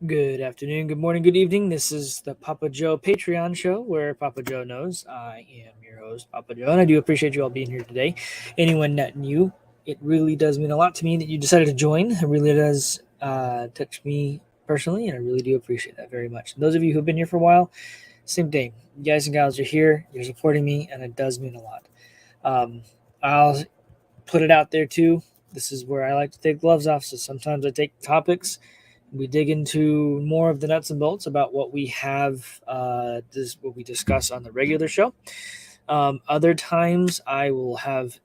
Good afternoon, good morning, good evening. This is the Papa Joe Patreon show where Papa Joe knows I am your host, Papa Joe, and I do appreciate you all being here today. Anyone not new, it really does mean a lot to me that you decided to join. It really does touch me personally, and I really do appreciate that very much. And those of you who've been here for a while, same thing. You guys and gals are here, you're supporting me, and it does mean a lot. I'll put it out there too. This is where I like to take gloves off, so sometimes I take topics we dig into more of the nuts and bolts about what we have what we discuss on the regular show. Other times I will have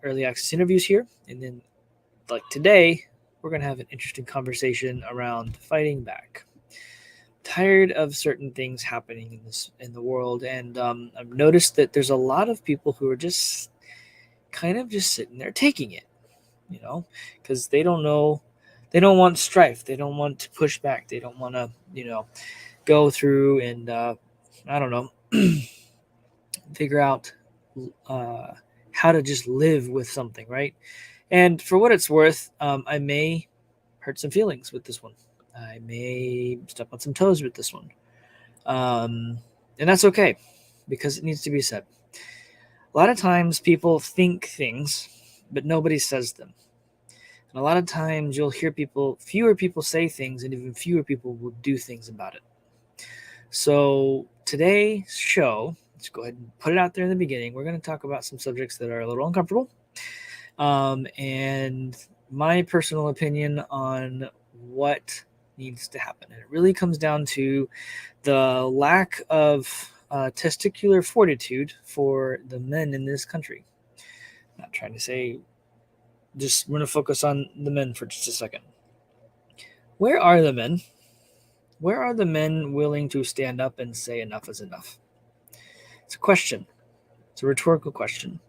early access interviews here, and then like today we're going to have an interesting conversation around fighting back. Tired of certain things happening in the world, and I've noticed that there's a lot of people who are just kind of just sitting there taking it, you know, because they don't know, they don't want strife, they don't want to push back, they don't want to, go through and I don't know, figure out uh, how to just live with something, right? And for what it's worth, I may hurt some feelings with this one. I may step on some toes with this one, um, and that's okay because it needs to be said. A lot of times people think things, but nobody says them. And a lot of times you'll hear fewer people say things, and even fewer people will do things about it. So today's show, let's go ahead and put it out there in the beginning. We're going to talk about some subjects that are a little uncomfortable, and my personal opinion on what needs to happen. And it really comes down to the lack of testicular fortitude for the men in this country. Not trying to say, just we're going to focus on the men for just a second. Where are the men? Where are the men willing to stand up and say enough is enough? It's a question. It's a rhetorical question.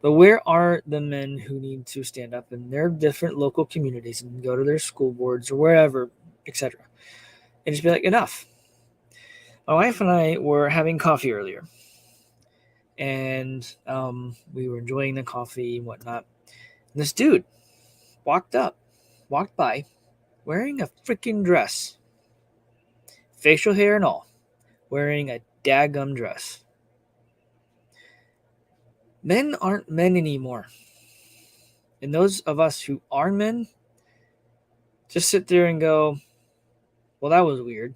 But where are the men who need to stand up in their different local communities and go to their school boards or wherever, etc., and just be like, enough? My wife and I were having coffee earlier, and we were enjoying the coffee and whatnot. And this dude walked by, wearing a freaking dress, facial hair and all, wearing a daggum dress. Men aren't men anymore. And those of us who are men just sit there and go, well, that was weird.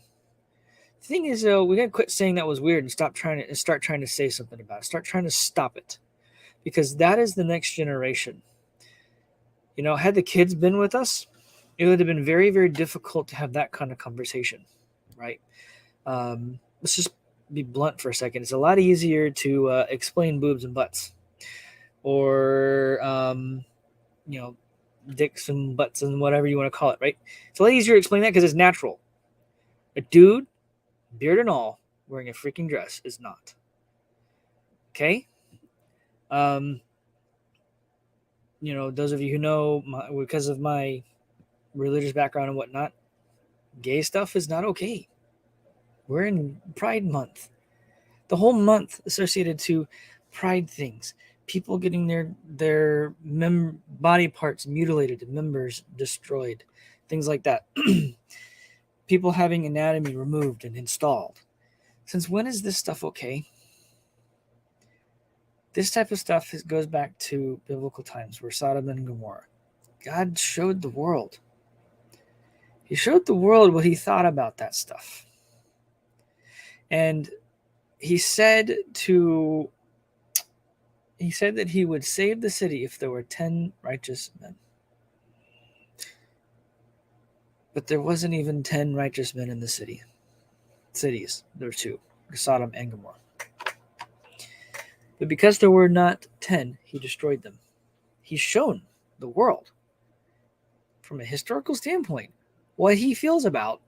The thing is, though, we gotta quit saying that was weird and start trying to say something about it. Start trying to stop it, because that is the next generation. Had the kids been with us, it would have been very, very difficult to have that kind of conversation, right? Let's just be blunt for a second. It's a lot easier to explain boobs and butts, or dicks and butts and whatever you want to call it, right? It's a lot easier to explain that because it's natural. A dude, beard and all, wearing a freaking dress is not. Okay? Um, those of you who know, because of my religious background and whatnot, gay stuff is not okay. We're in Pride Month. The whole month associated to Pride things. People getting their body parts mutilated, members destroyed, things like that. People having anatomy removed and installed. Since when is this stuff okay? This type of stuff goes back to biblical times where Sodom and Gomorrah. God showed the world. He showed the world what he thought about that stuff. And he said that he would save the city if there were 10 righteous men. But there wasn't even 10 righteous men in the cities. There were 2, Sodom and Gomorrah. But because there were not 10, he destroyed them. He's shown the world, from a historical standpoint, what he feels about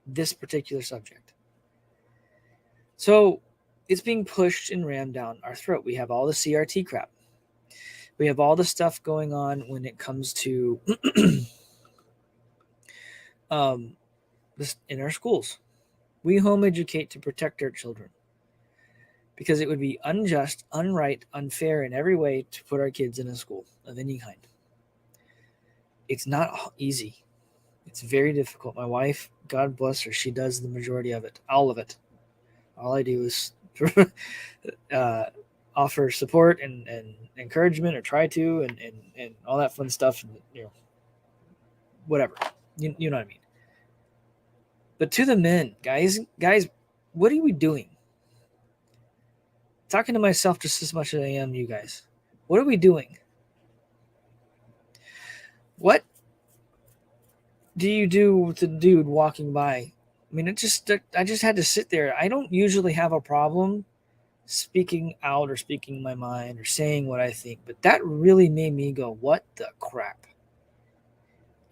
this particular subject. So it's being pushed and rammed down our throat. We have all the CRT crap. We have all the stuff going on when it comes to this in our schools. We home educate to protect our children, because it would be unjust, unright, unfair in every way to put our kids in a school of any kind. It's not easy. It's very difficult. My wife, God bless her, she does the majority of it, all of it. All I do is uh, offer support and encouragement, or try to, and all that fun stuff. And, whatever. You know what I mean. But to the men, guys, what are we doing? Talking to myself just as much as I am you guys. What are we doing? What do you do with the dude walking by? I mean, I just had to sit there. I don't usually have a problem speaking out or speaking my mind or saying what I think, but that really made me go, what the crap?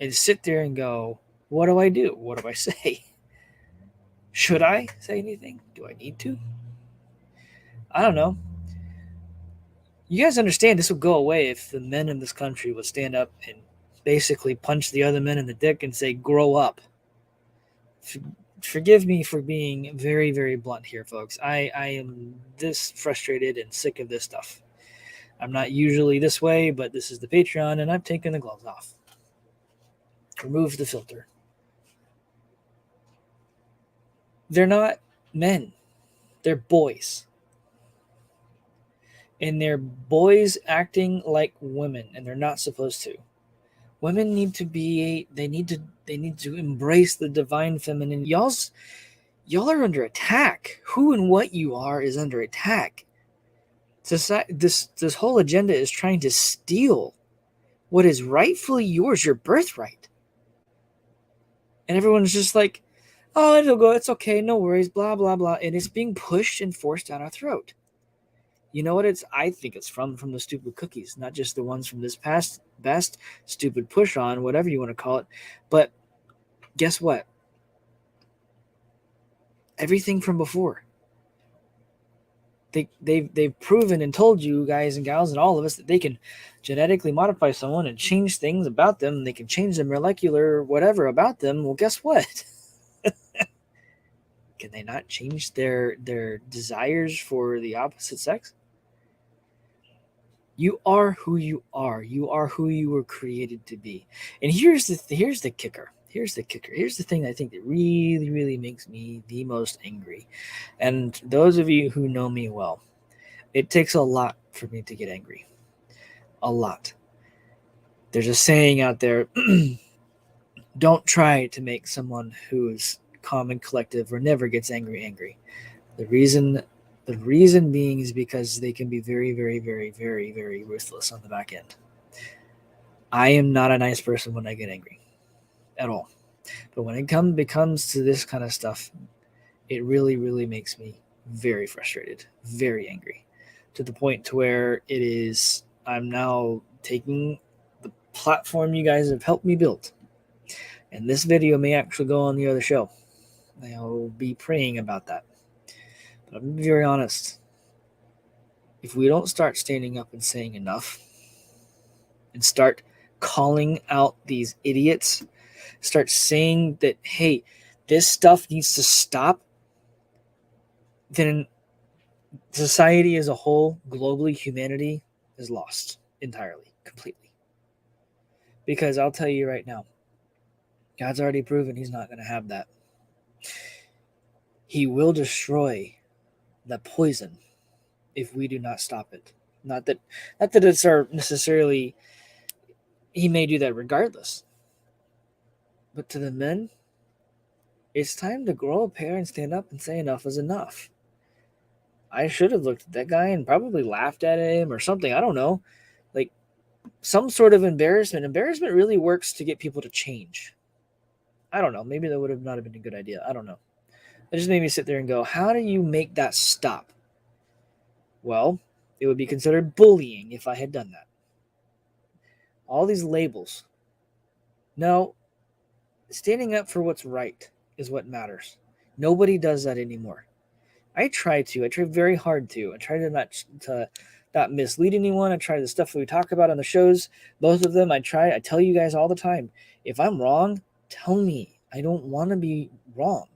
And sit there and go, what do I do? What do I say? Should I say anything? Do I need to? I don't know. You guys understand this would go away if the men in this country would stand up and basically punch the other men in the dick and say, grow up. Forgive me for being very, very blunt here, folks. I am this frustrated and sick of this stuff. I'm not usually this way, but this is the Patreon, and I've taken the gloves off. Remove the filter. They're not men. They're boys. And they're boys acting like women, and they're not supposed to. Women need to be they need to embrace the divine feminine. Y'all are under attack. Who and what you are is under attack. Society, this whole agenda is trying to steal what is rightfully yours, your birthright. And everyone's just like, oh, it'll go, it's okay, no worries, blah, blah, blah. And it's being pushed and forced down our throat. You know what I think it's from the stupid cookies, not just the ones from this past best stupid push on, whatever you want to call it. But guess what? Everything from before. They've proven and told you guys and gals and all of us that they can genetically modify someone and change things about them. They can change the molecular whatever about them. Well, guess what? Can they not change their desires for the opposite sex? You are who you are. You are who you were created to be. And here's the kicker. Here's the kicker. Here's the thing I think that really, really makes me the most angry. And those of you who know me well, it takes a lot for me to get angry. A lot. There's a saying out there, don't try to make someone who's calm and collective or never gets angry. The reason being is because they can be very, very, very, very, very ruthless on the back end. I am not a nice person when I get angry at all. But when it comes to this kind of stuff, it really, really makes me very frustrated, very angry, to the point to where I'm now taking the platform you guys have helped me build. And this video may actually go on the other show. I'll be praying about that. But I'm be very honest. If we don't start standing up and saying enough and start calling out these idiots, start saying that, hey, this stuff needs to stop, then society as a whole, globally, humanity is lost entirely, completely. Because I'll tell you right now, God's already proven he's not going to have that. He will destroy the poison if we do not stop it. Not that it's necessarily, he may do that regardless. But to the men, it's time to grow a pair and stand up and say enough is enough. I should have looked at that guy and probably laughed at him or something. I don't know. Like some sort of embarrassment. Embarrassment really works to get people to change. I don't know. Maybe that would have not been a good idea. I don't know. It just made me sit there and go, how do you make that stop? Well, it would be considered bullying if I had done that. All these labels. No, standing up for what's right is what matters. Nobody does that anymore. I try very hard to. I try to not mislead anyone. I try the stuff that we talk about on the shows, both of them. I tell you guys all the time, if I'm wrong, tell me. I don't want to be wrong.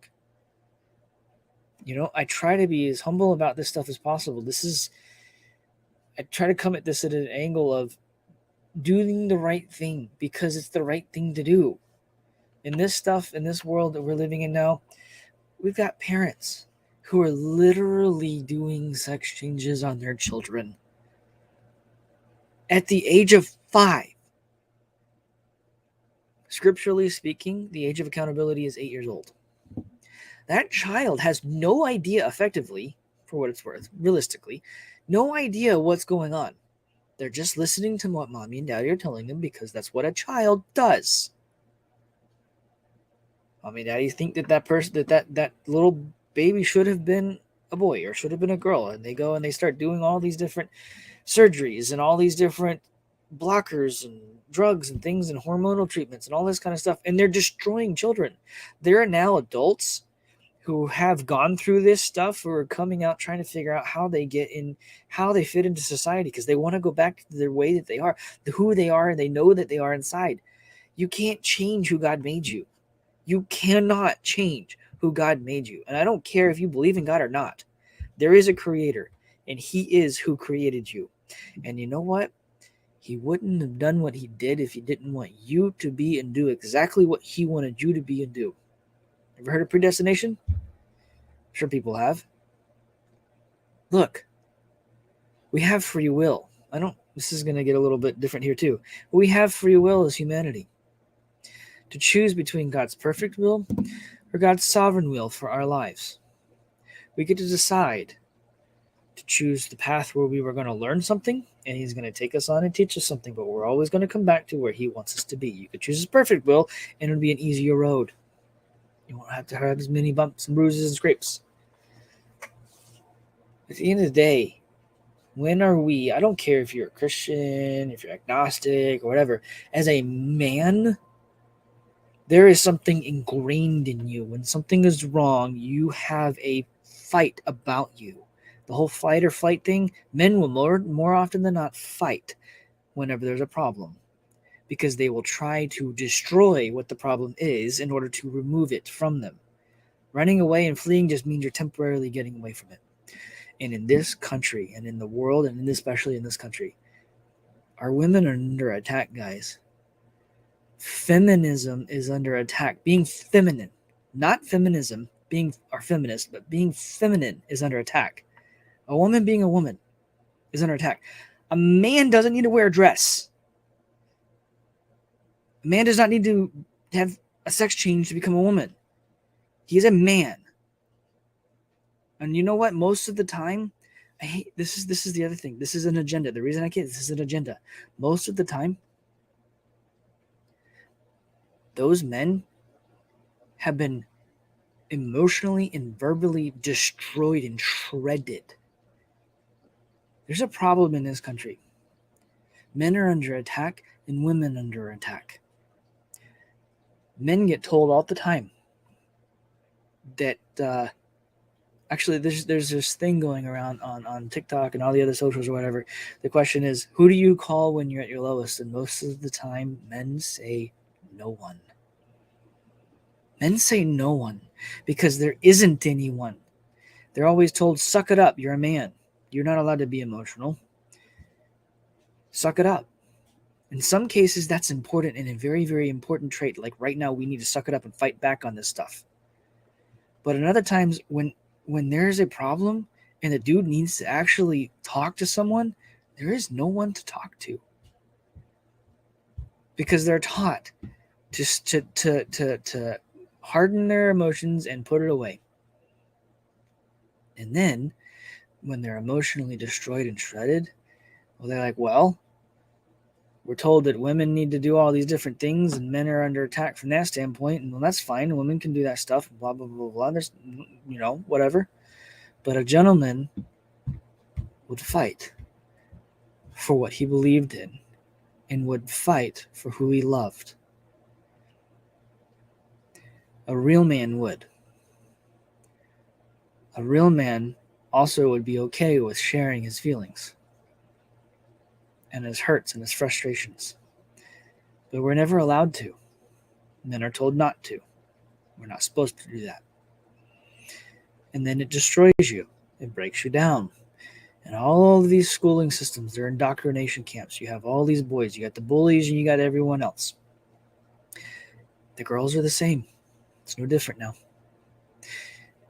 I try to be as humble about this stuff as possible. I try to come at this at an angle of doing the right thing because it's the right thing to do. In this world that we're living in now, we've got parents who are literally doing sex changes on their children at the age of 5. Scripturally speaking, the age of accountability is 8 years old. That child has no idea, effectively, for what it's worth, realistically, no idea what's going on. They're just listening to what mommy and daddy are telling them because that's what a child does. Mommy and daddy think that little baby should have been a boy or should have been a girl, and they go and they start doing all these different surgeries and all these different blockers and drugs and things and hormonal treatments and all this kind of stuff, and they're destroying children. There are now adults who have gone through this stuff, who are coming out trying to figure out how they fit into society, because they want to go back to the way that they are, who they are, and they know that they are inside. You can't change who God made you. You cannot change who God made you. And I don't care if you believe in God or not. There is a creator, and he is who created you. And you know what? He wouldn't have done what he did if he didn't want you to be and do exactly what he wanted you to be and do. Ever heard of predestination? I'm sure people have. Look, we have free will. This is going to get a little bit different here too. We have free will as humanity to choose between God's perfect will or God's sovereign will for our lives. We get to decide to choose the path where we were going to learn something, and he's going to take us on and teach us something, but we're always going to come back to where he wants us to be. You could choose his perfect will, and it'll be an easier road. You won't have to have as many bumps and bruises and scrapes. At the end of the day, when are we, I don't care if you're a Christian, if you're agnostic or whatever, as a man, there is something ingrained in you. When something is wrong, you have a fight about you. The whole fight or flight thing, men will more often than not fight whenever there's a problem, because they will try to destroy what the problem is in order to remove it from them. Running away and fleeing just means you're temporarily getting away from it. And in this country, and in the world, and especially in this country, our women are under attack, guys. Feminism is under attack. Being feminine, not feminism, being or feminist, but being feminine is under attack. A woman being a woman is under attack. A man doesn't need to wear a dress. A man does not need to have a sex change to become a woman. He is a man. And you know what? Most of the time, I hate this is the other thing. This is an agenda. The reason I can't, this is an agenda. Most of the time, those men have been emotionally and verbally destroyed and shredded. There's a problem in this country. Men are under attack and women under attack. Men get told all the time that actually there's this thing going around on TikTok and all the other socials or whatever. The question is, who do you call when you're at your lowest? And most of the time, men say no one. Men say no one because there isn't anyone. They're always told, suck it up, you're a man. You're not allowed to be emotional. Suck it up. In some cases, that's important and a very, very important trait. Like right now, we need to suck it up and fight back on this stuff. But in other times, when there's a problem and the dude needs to actually talk to someone, there is no one to talk to. Because they're taught just to harden their emotions and put it away. And then, when they're emotionally destroyed and shredded, well, they're like, well, we're told that women need to do all these different things and men are under attack from that standpoint. And well, that's fine. Women can do that stuff, blah, blah, blah, blah. There's, whatever. But a gentleman would fight for what he believed in and would fight for who he loved. A real man would. A real man also would be okay with sharing his feelings and his hurts and his frustrations. But we're never allowed to. Men are told not to. We're not supposed to do that. And then it destroys you. It breaks you down. And all of these schooling systems, they're indoctrination camps. You have all these boys. You got the bullies and you got everyone else. The girls are the same. It's no different now.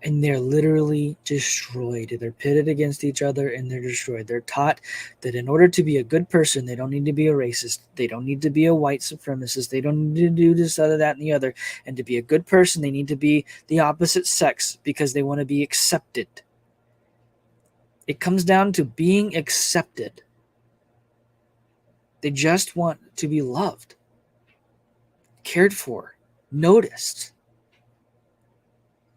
And they're literally destroyed. They're pitted against each other and they're destroyed. They're taught that in order to be a good person, they don't need to be a racist. They don't need to be a white supremacist. They don't need to do this, other, that, and the other. And to be a good person, they need to be the opposite sex because they want to be accepted. It comes down to being accepted. They just want to be loved, cared for, noticed.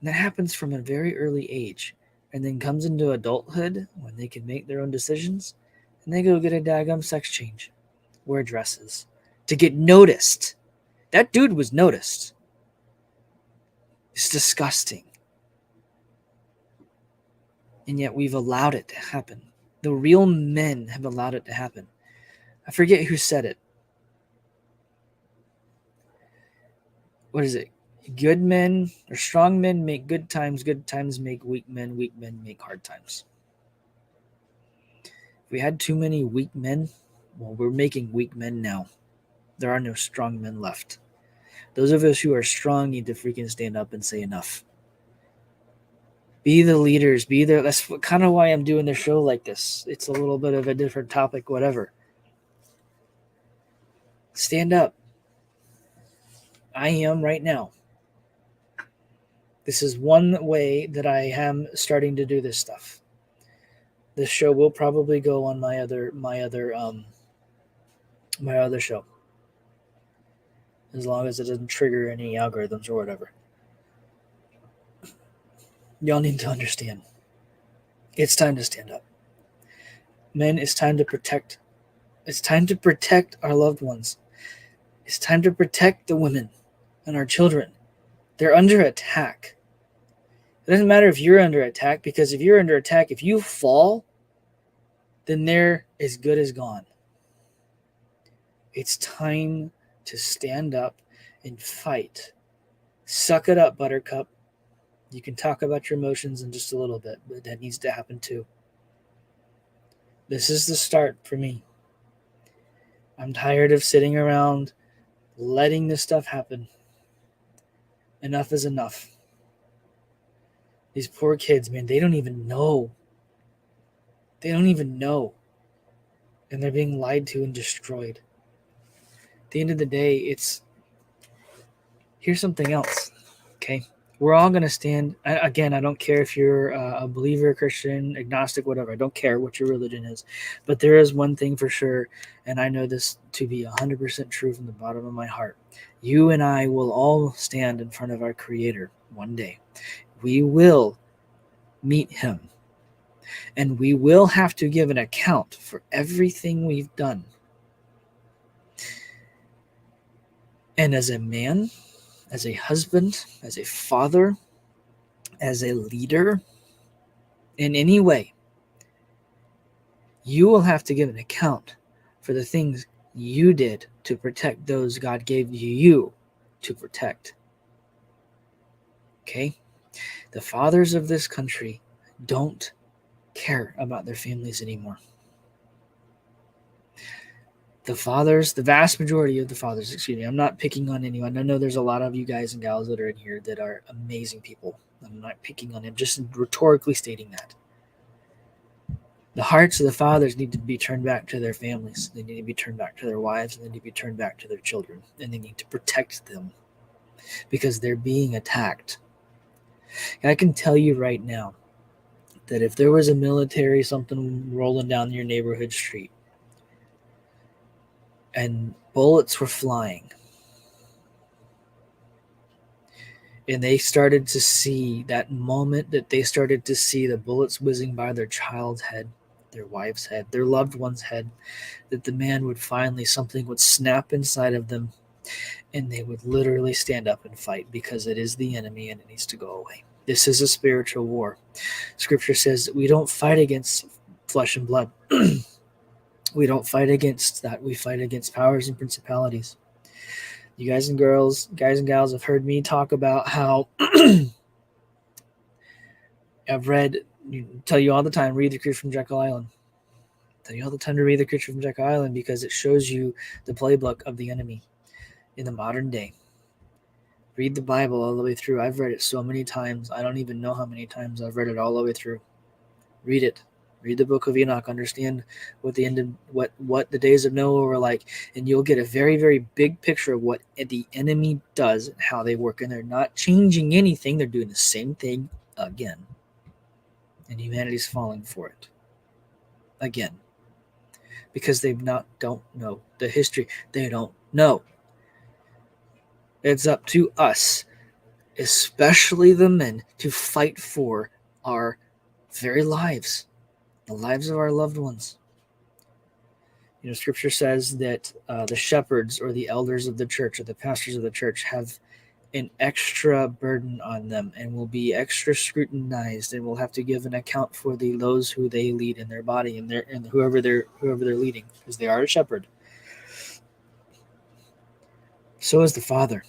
And that happens from a very early age and then comes into adulthood when they can make their own decisions and they go get a daggum sex change, wear dresses to get noticed. That dude was noticed. It's disgusting. And yet we've allowed it to happen. The real men have allowed it to happen. I forget who said it. What is it? Good men or strong men make good times make weak men make hard times. If we had too many weak men, well, we're making weak men now. There are no strong men left. Those of us who are strong need to freaking stand up and say enough. Be the leaders, be there. That's kind of why I'm doing the show like this. It's a little bit of a different topic, whatever. Stand up. I am right now. This is one way that I am starting to do this stuff. This show will probably go on my other show, as long as it doesn't trigger any algorithms or whatever. Y'all need to understand. It's time to stand up. Men, it's time to protect. It's time to protect our loved ones. It's time to protect the women and our children. They're under attack. It doesn't matter if you're under attack, because if you're under attack, if you fall, then they're as good as gone. It's time to stand up and fight. Suck it up, Buttercup. You can talk about your emotions in just a little bit, but that needs to happen too. This is the start for me. I'm tired of sitting around letting this stuff happen. Enough is enough. These poor kids, man, they don't even know. They don't even know. And they're being lied to and destroyed. At the end of the day, here's something else, okay? We're all going to stand. Again, I don't care if you're a believer, Christian, agnostic, whatever. I don't care what your religion is. But there is one thing for sure, and I know this to be 100% true from the bottom of my heart. You and I will all stand in front of our Creator one day. We will meet Him. And we will have to give an account for everything we've done. And as a man, as a husband, as a father, as a leader, in any way, you will have to give an account for the things you did to protect those God gave you to protect. Okay? The fathers of this country don't care about their families anymore. The vast majority of the fathers, I'm not picking on anyone. I know there's a lot of you guys and gals that are in here that are amazing people. I'm not picking on them, just rhetorically stating that. The hearts of the fathers need to be turned back to their families. They need to be turned back to their wives, and they need to be turned back to their children. And they need to protect them because they're being attacked. And I can tell you right now that if there was a military something rolling down your neighborhood street, and bullets were flying, and they started to see that moment that they started to see the bullets whizzing by their child's head, their wife's head, their loved one's head, that the man would finally, something would snap inside of them, and they would literally stand up and fight because it is the enemy and it needs to go away. This is a spiritual war. Scripture says that we don't fight against flesh and blood. We don't fight against that. We fight against powers and principalities. You guys and gals have heard me talk about how I've tell you all the time, read The Creature from Jekyll Island. Tell you all the time to read The Creature from Jekyll Island because it shows you the playbook of the enemy in the modern day. Read the Bible all the way through. I've read it so many times. I don't even know how many times I've read it all the way through. Read it. Read the book of Enoch. Understand what the end of what the days of Noah were like, and you'll get a very, very big picture of what the enemy does and how they work. And they're not changing anything. They're doing the same thing again. And humanity's falling for it. Again. Because don't know the history. They don't know. It's up to us, especially the men, to fight for our very lives, the lives of our loved ones. You know, Scripture says that the shepherds or the elders of the church or the pastors of the church have an extra burden on them and will be extra scrutinized and will have to give an account for those who they lead in their body and whoever they're leading, because they are a shepherd. So is the father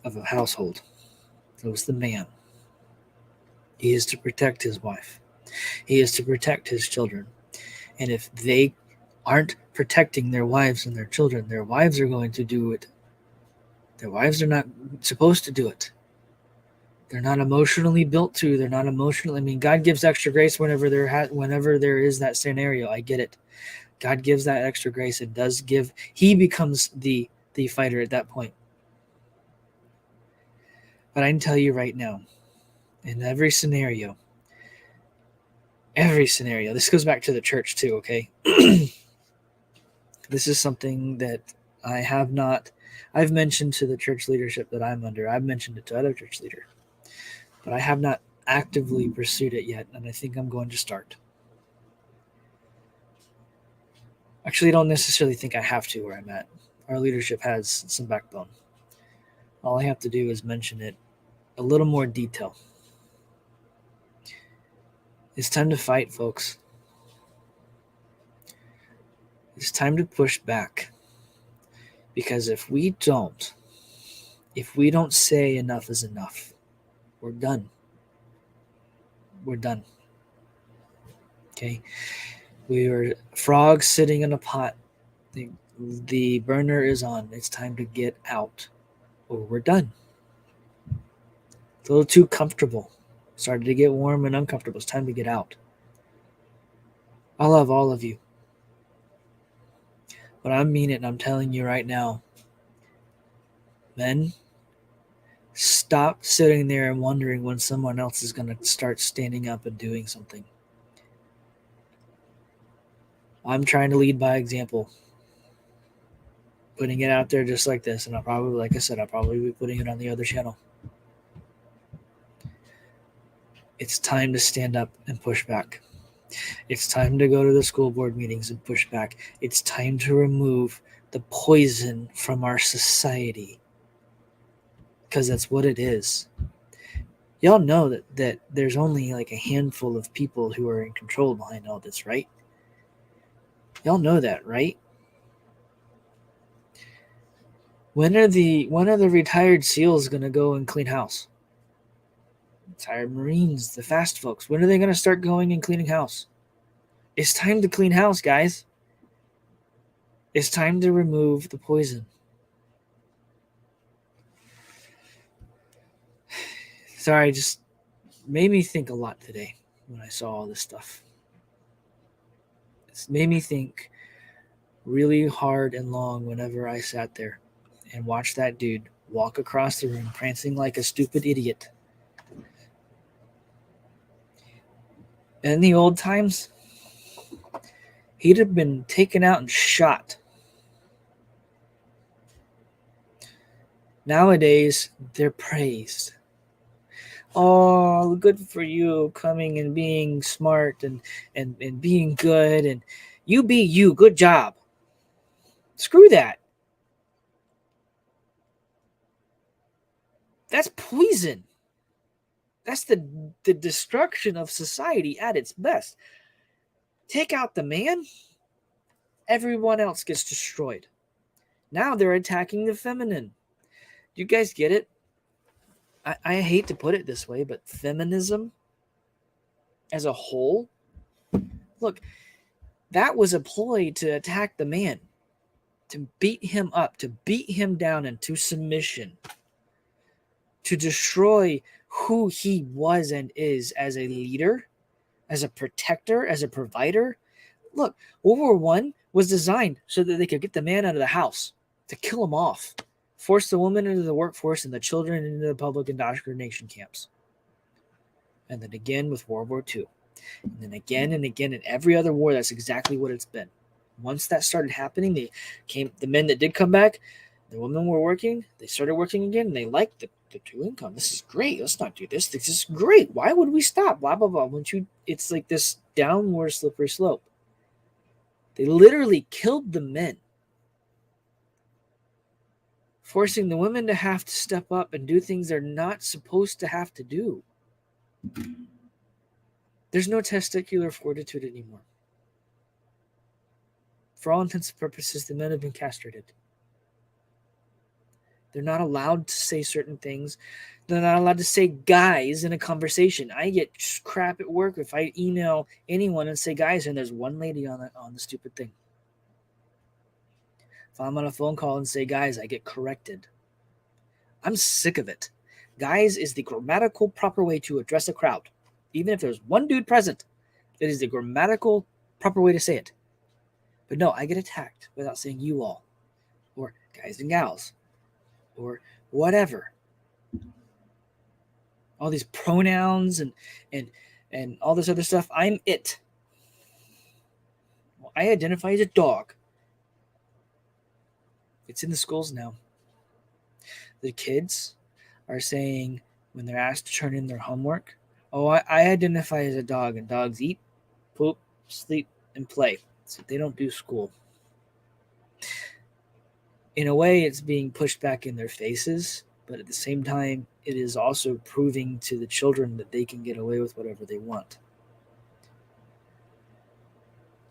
of a household. So is the man. He is to protect his wife. He is to protect his children. And if they aren't protecting their wives and their children, their wives are going to do it. Their wives are not supposed to do it. They're not emotionally built to. They're not emotional. I mean, God gives extra grace whenever there is that scenario. I get it. God gives that extra grace and does give. He becomes the fighter at that point. But I can tell you right now, in every scenario, this goes back to the church too, okay? This is something that I've mentioned to the church leadership that I'm under. I've mentioned it to other church leaders, but I have not actively pursued it yet, and I think I'm going to start. Actually, I don't necessarily think I have to where I'm at. Our leadership has some backbone. All I have to do is mention it a little more detail. It's time to fight, folks. It's time to push back. Because if we don't say enough is enough, we're done. We're done. Okay? We are frogs sitting in a pot. The burner is on. It's time to get out, or we're done. It's a little too comfortable. Started to get warm and uncomfortable. It's time to get out. I love all of you. But I mean it, and I'm telling you right now, men, stop sitting there and wondering when someone else is going to start standing up and doing something. I'm trying to lead by example. Putting it out there just like this, and I'll probably, like I said, I'll probably be putting it on the other channel. It's time to stand up and push back. It's time to go to the school board meetings and push back. It's time to remove the poison from our society, because that's what it is. Y'all know that there's only like a handful of people who are in control behind all this, right? Y'all know that, right? When are the retired SEALs going to go and clean house? Retired Marines, the fast folks, when are they going to start going and cleaning house? It's time to clean house, guys. It's time to remove the poison. Sorry, just made me think a lot today when I saw all this stuff. It made me think really hard and long whenever I sat there and watched that dude walk across the room prancing like a stupid idiot. In the old times, he'd have been taken out and shot. Nowadays, they're praised. Oh, good for you, coming and being smart and being good, and you be you. Good job. Screw that. That's poison. That's the destruction of society at its best. Take out the man, everyone else gets destroyed. Now they're attacking the feminine. Do you guys get it? I hate to put it this way, but feminism as a whole, look, that was a ploy to attack the man, to beat him up, to beat him down into submission. to destroy who he was and is as a leader, as a protector, as a provider. Look, World War One was designed so that they could get the man out of the house, to kill him off, force the woman into the workforce and the children into the public indoctrination camps. And then again with World War II. And then again and again in every other war, that's exactly what it's been. Once that started happening, the men that did come back, the women were working, they started working again, and they liked the two income. This is great. Let's not do this. This is great. Why would we stop? Blah, blah, blah. It's like this downward slippery slope. They literally killed the men, forcing the women to have to step up and do things they're not supposed to have to do. There's no testicular fortitude anymore. For all intents and purposes, the men have been castrated. They're not allowed to say certain things. They're not allowed to say guys in a conversation. I get crap at work if I email anyone and say guys, and there's one lady on the stupid thing. If I'm on a phone call and say guys, I get corrected. I'm sick of it. Guys is the grammatical proper way to address a crowd. Even if there's one dude present, it is the grammatical proper way to say it. But no, I get attacked without saying you all, or guys and gals, or whatever. All these pronouns and all this other stuff. I'm it. Well, I identify as a dog. It's in the schools now. The kids are saying when they're asked to turn in their homework, oh, I identify as a dog, and dogs eat, poop, sleep, and play. So they don't do school. In a way, it's being pushed back in their faces, but at the same time, it is also proving to the children that they can get away with whatever they want.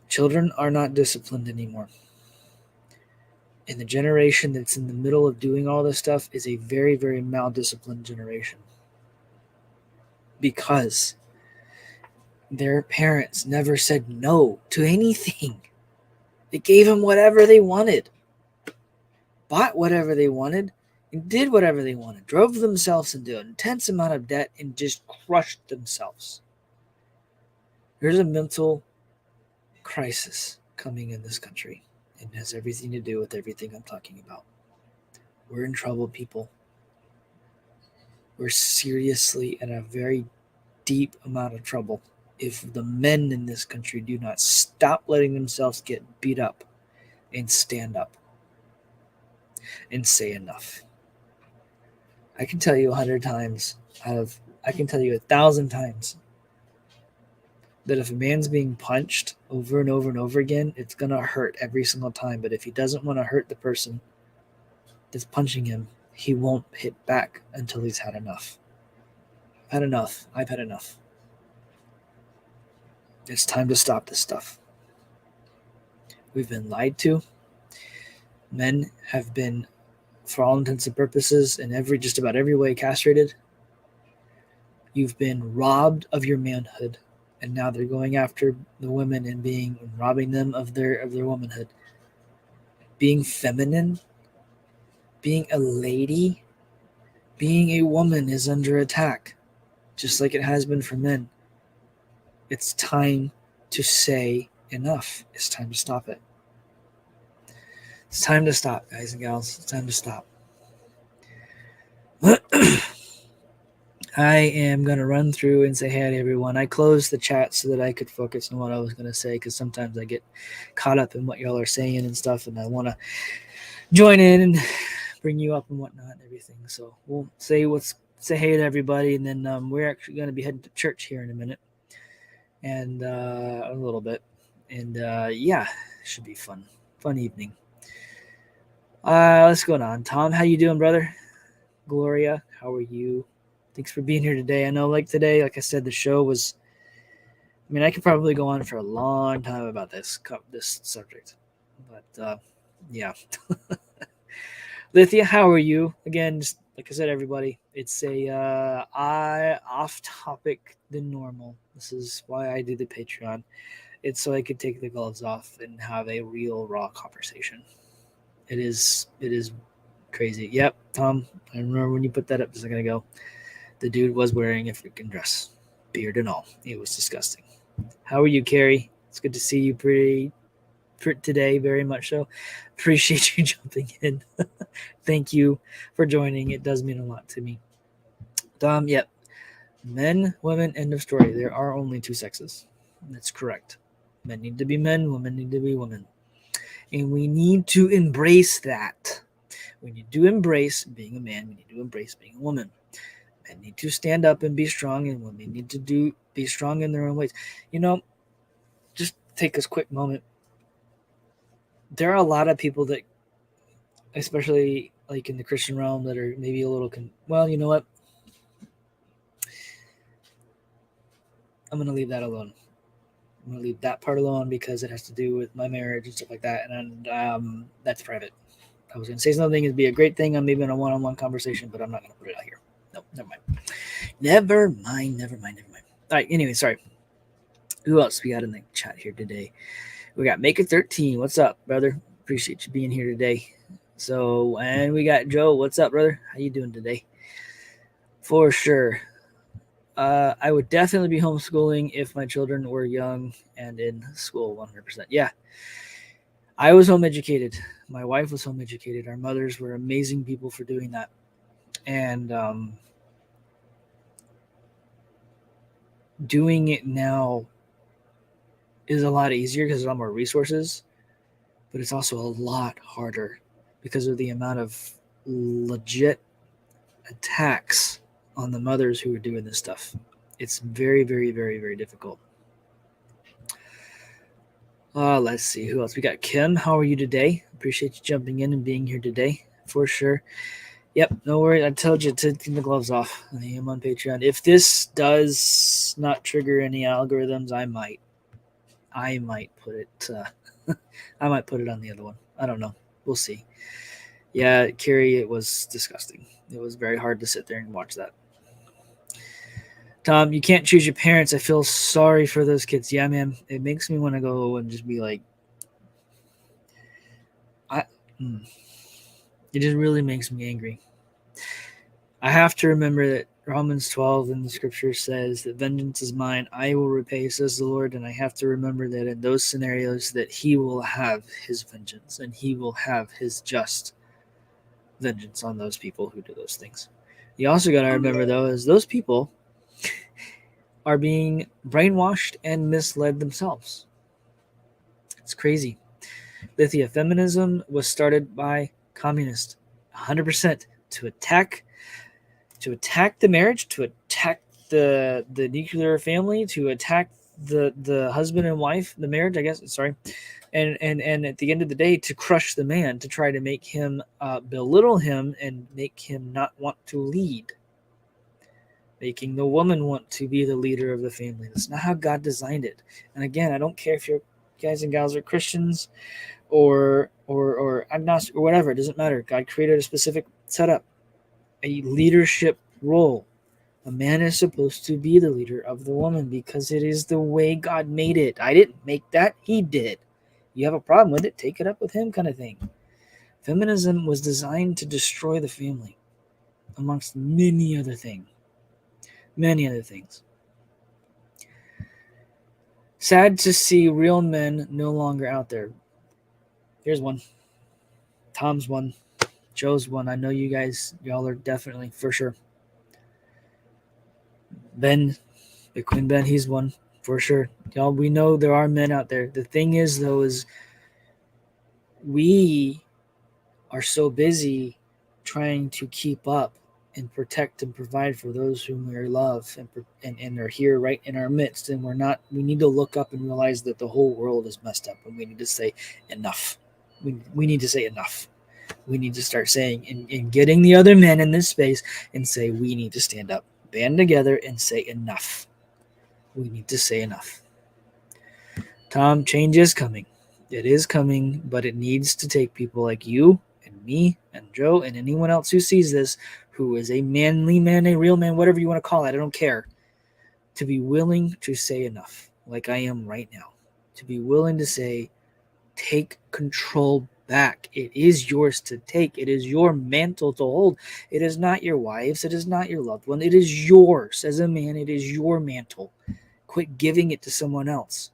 Children are not disciplined anymore. And the generation that's in the middle of doing all this stuff is a very, very mal-disciplined generation. Because their parents never said no to anything. They gave them whatever they wanted, bought whatever they wanted, and did whatever they wanted, drove themselves into an intense amount of debt and just crushed themselves. There's a mental crisis coming in this country, and it has everything to do with everything I'm talking about. We're in trouble, people. We're seriously in a very deep amount of trouble if the men in this country do not stop letting themselves get beat up and stand up and say enough. I can tell you 100 times I can tell you 1,000 times that if a man's being punched over and over and over again, it's going to hurt every single time. But if he doesn't want to hurt the person that's punching him, he won't hit back until he's had enough. I've had enough. It's time to stop this stuff. We've been lied to. Men have been, for all intents and purposes, in just about every way, castrated. You've been robbed of your manhood, and now they're going after the women and robbing them of their womanhood. Being feminine, being a lady, being a woman is under attack, just like it has been for men. It's time to say enough. It's time to stop it. It's time to stop, guys and gals. It's time to stop. I am going to run through and say hey to everyone. I closed the chat so that I could focus on what I was going to say, because sometimes I get caught up in what y'all are saying and stuff, and I want to join in and bring you up and whatnot and everything. So we'll say hey to everybody, and then we're actually going to be heading to church here in a minute, and a little bit, and yeah, should be fun evening. What's going on, Tom? How you doing, brother? Gloria, how are you? Thanks for being here today. I know, today, like I said, the show was. I mean, I could probably go on for a long time about this subject, but yeah. Lithia, how are you? Again, just like I said, everybody, it's a off topic than normal. This is why I do the Patreon. It's so I could take the gloves off and have a real raw conversation. It is Crazy. Yep, Tom. I remember when you put that up a second ago. The dude was wearing a freaking dress, beard and all. It was disgusting. How are you, Carrie? It's good to see you today, very much so. Appreciate you jumping in. Thank you for joining. It does mean a lot to me. Yep. Men, women, end of story. There are only two sexes. That's correct. Men need to be men, women need to be women. And we need to embrace that. We need to embrace being a man. We need to embrace being a woman. Men need to stand up and be strong, and women need to be strong in their own ways. Just take this quick moment. There are a lot of people that, especially like in the Christian realm, that are maybe a little well, you know what? I'm going to leave that alone. I'm going to leave that part alone because it has to do with my marriage and stuff like that, and that's private. I was going to say something, it'd be a great thing on maybe in a one-on-one conversation, but I'm not going to put it out here. No, never mind. Never mind. All right, anyway, sorry. Who else we got in the chat here today? We got Make It 13. What's up, brother? Appreciate you being here today. So, and we got Joe. What's up, brother? How you doing today? For sure. I would definitely be homeschooling if my children were young and in school, 100%. Yeah. I was home educated. My wife was home educated. Our mothers were amazing people for doing that. And doing it now is a lot easier because there's a lot more resources, but it's also a lot harder because of the amount of legit attacks on the mothers who are doing this stuff. It's very, very, very, very difficult. Let's see who else. We got Kim. How are you today? Appreciate you jumping in and being here today for sure. Yep, no worries. I told you to take the gloves off. I am on Patreon. If this does not trigger any algorithms, I might put it. I might put it on the other one. I don't know. We'll see. Yeah, Carrie, it was disgusting. It was very hard to sit there and watch that. Tom, you can't choose your parents. I feel sorry for those kids. Yeah, man. It makes me want to go and just be like, it just really makes me angry. I have to remember that Romans 12 in the scripture says that vengeance is mine, I will repay, says the Lord. And I have to remember that in those scenarios that he will have his vengeance and he will have his just vengeance on those people who do those things. You also got to remember, though, is those people are being brainwashed and misled themselves. It's crazy. Lithia, feminism was started by communists, 100%, to attack the marriage, to attack the nuclear family, to attack the husband and wife, the marriage, I guess. Sorry, and at the end of the day, to crush the man, to try to make him belittle him and make him not want to lead, making the woman want to be the leader of the family. That's not how God designed it. And again, I don't care if you're guys and gals are Christians or agnostic or whatever. It doesn't matter. God created a specific setup, a leadership role. A man is supposed to be the leader of the woman because it is the way God made it. I didn't make that. He did. You have a problem with it, take it up with him, kind of thing. Feminism was designed to destroy the family, amongst many other things. Sad to see real men no longer out there. Here's one. Tom's one. Joe's one. I know you guys, y'all are definitely, for sure. Ben, Bitcoin Ben, he's one, for sure. Y'all, we know there are men out there. The thing is, though, is we are so busy trying to keep up and protect and provide for those whom we love and are here right in our midst. And we need to look up and realize that the whole world is messed up and we need to say enough. We need to say enough. We need to start saying and getting the other men in this space and say, we need to stand up, band together and say enough. We need to say enough. Tom, change is coming. It is coming, but it needs to take people like you and me and Joe and anyone else who sees this, who is a manly man, a real man, whatever you want to call it, I don't care, to be willing to say enough, like I am right now. To be willing to say, take control back. It is yours to take. It is your mantle to hold. It is not your wife's. It is not your loved one. It is yours. As a man, it is your mantle. Quit giving it to someone else.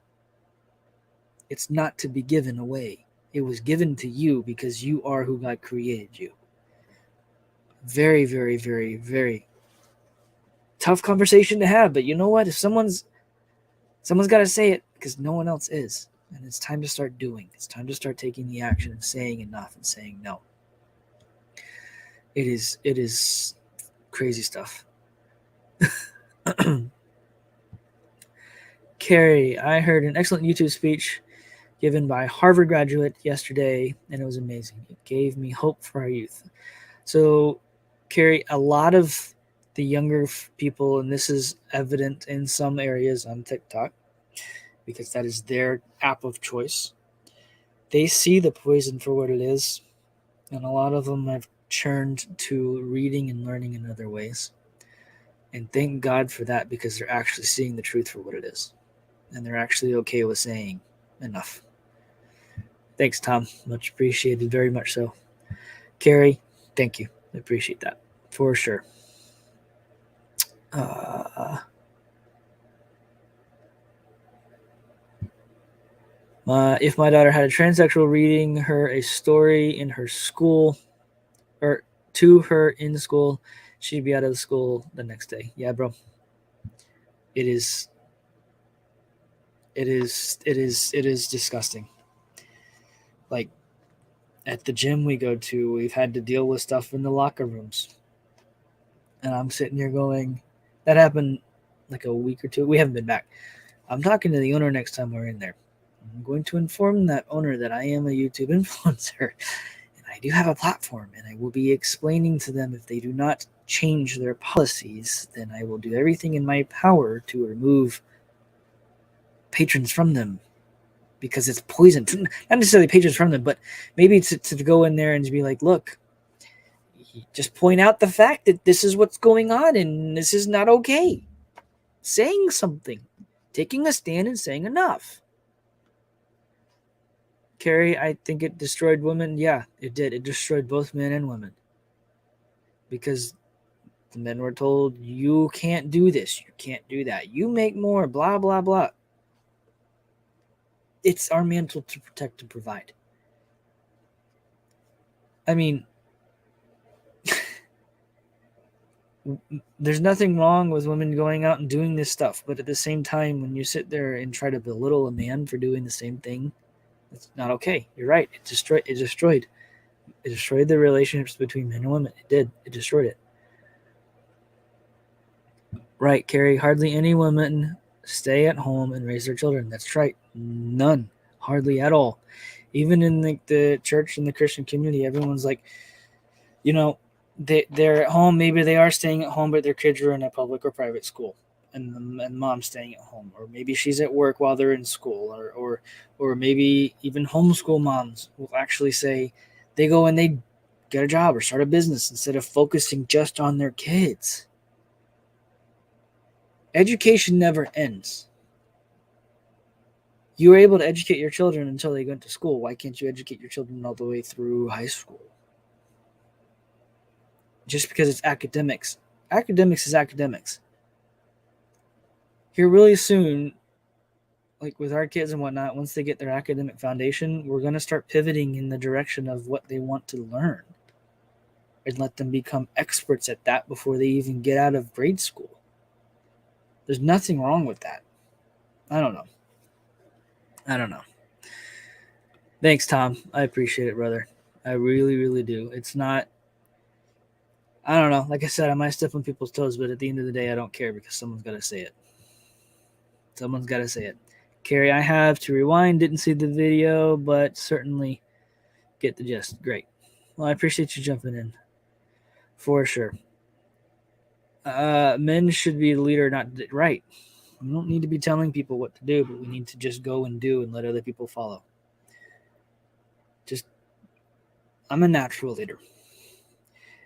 It's not to be given away. It was given to you because you are who God created you. Very, very, very, very tough conversation to have. But you know what? If someone's got to say it because no one else is. And it's time to start doing. It's time to start taking the action and saying enough and saying no. It is crazy stuff. Carrie, I heard an excellent YouTube speech given by a Harvard graduate yesterday, and it was amazing. It gave me hope for our youth. So, Carrie, a lot of the younger people, and this is evident in some areas on TikTok, because that is their app of choice, they see the poison for what it is, and a lot of them have turned to reading and learning in other ways. And thank God for that, because they're actually seeing the truth for what it is. And they're actually okay with saying enough. Thanks, Tom. Much appreciated. Very much so. Carrie, thank you. I appreciate that. For sure. If my daughter had a transsexual reading her a story in her school, or to her in school, she'd be out of school the next day. Yeah, bro. It is disgusting. Like, at the gym we go to, we've had to deal with stuff in the locker rooms. And I'm sitting here going, that happened like a week or two. We haven't been back. I'm talking to the owner next time we're in there. I'm going to inform that owner that I am a YouTube influencer. And I do have a platform. And I will be explaining to them, if they do not change their policies, then I will do everything in my power to remove patrons from them, because it's poison. Not necessarily patrons from them, but maybe to go in there and to be like, look, just point out the fact that this is what's going on and this is not okay. Saying something, taking a stand and saying enough. Carrie, I think it destroyed women. Yeah, it did. It destroyed both men and women, because the men were told, you can't do this, you can't do that, you make more, blah, blah, blah. It's our mantle to protect and provide. I mean, there's nothing wrong with women going out and doing this stuff, but at the same time, when you sit there and try to belittle a man for doing the same thing, it's not okay. You're right. It destroyed the relationships between men and women. It did. It destroyed it. Right, Carrie. Hardly any women stay at home and raise their children. That's right. None. Hardly at all. Even in the church and the Christian community, everyone's like, they're at home. Maybe they are staying at home, but their kids are in a public or private school, and mom's staying at home. Or maybe she's at work while they're in school, or maybe even homeschool moms will actually say they go and they get a job or start a business instead of focusing just on their kids. Education never ends. You were able to educate your children until they went to school. Why can't you educate your children all the way through high school? Just because it's academics. Academics is academics. Here really soon, like with our kids and whatnot, once they get their academic foundation, we're going to start pivoting in the direction of what they want to learn and let them become experts at that before they even get out of grade school. There's nothing wrong with that. I don't know. Thanks, Tom. I appreciate it, brother. I really, really do. It's not, I don't know. Like I said, I might step on people's toes, but at the end of the day, I don't care, because someone's got to say it. Someone's got to say it. Carrie, I have to rewind. Didn't see the video, but certainly get the gist. Great. Well, I appreciate you jumping in. For sure. Men should be the leader, not right. We don't need to be telling people what to do, but we need to just go and do and let other people follow. I'm a natural leader.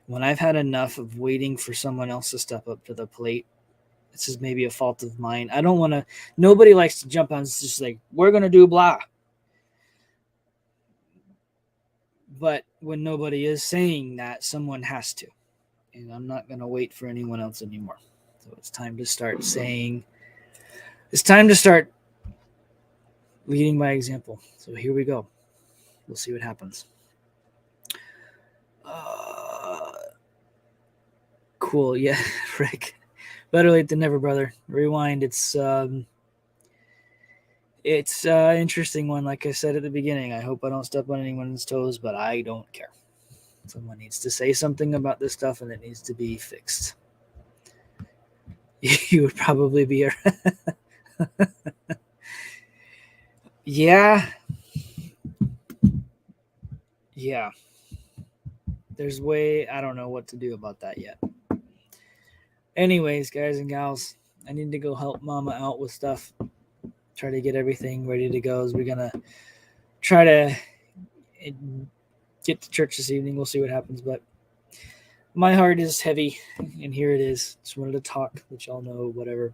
When I've had enough of waiting for someone else to step up to the plate, this is maybe a fault of mine. I don't want to, nobody likes to jump on, it's just like, we're going to do blah. But when nobody is saying that, someone has to. And I'm not going to wait for anyone else anymore. So it's time to start saying, it's time to start leading by example. So here we go. We'll see what happens. Cool. Yeah, Rick. Better late than never, brother. Rewind. It's interesting one. Like I said at the beginning, I hope I don't step on anyone's toes, but I don't care. Someone needs to say something about this stuff, and it needs to be fixed. You would probably be a yeah. There's I don't know what to do about that yet. Anyways, guys and gals, I need to go help Mama out with stuff. Try to get everything ready to go. As we're gonna try to get to church this evening. We'll see what happens, but my heart is heavy, and here it is. Just wanted to talk, let y'all know whatever.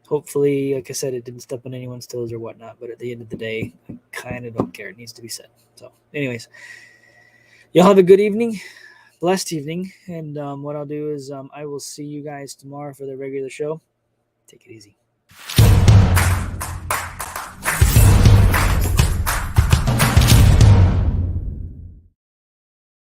Hopefully, like I said, it didn't step on anyone's toes or whatnot, but at the end of the day, I kind of don't care. It needs to be said. So, anyways, y'all have a good evening, blessed evening, and what I'll do is I will see you guys tomorrow for the regular show. Take it easy.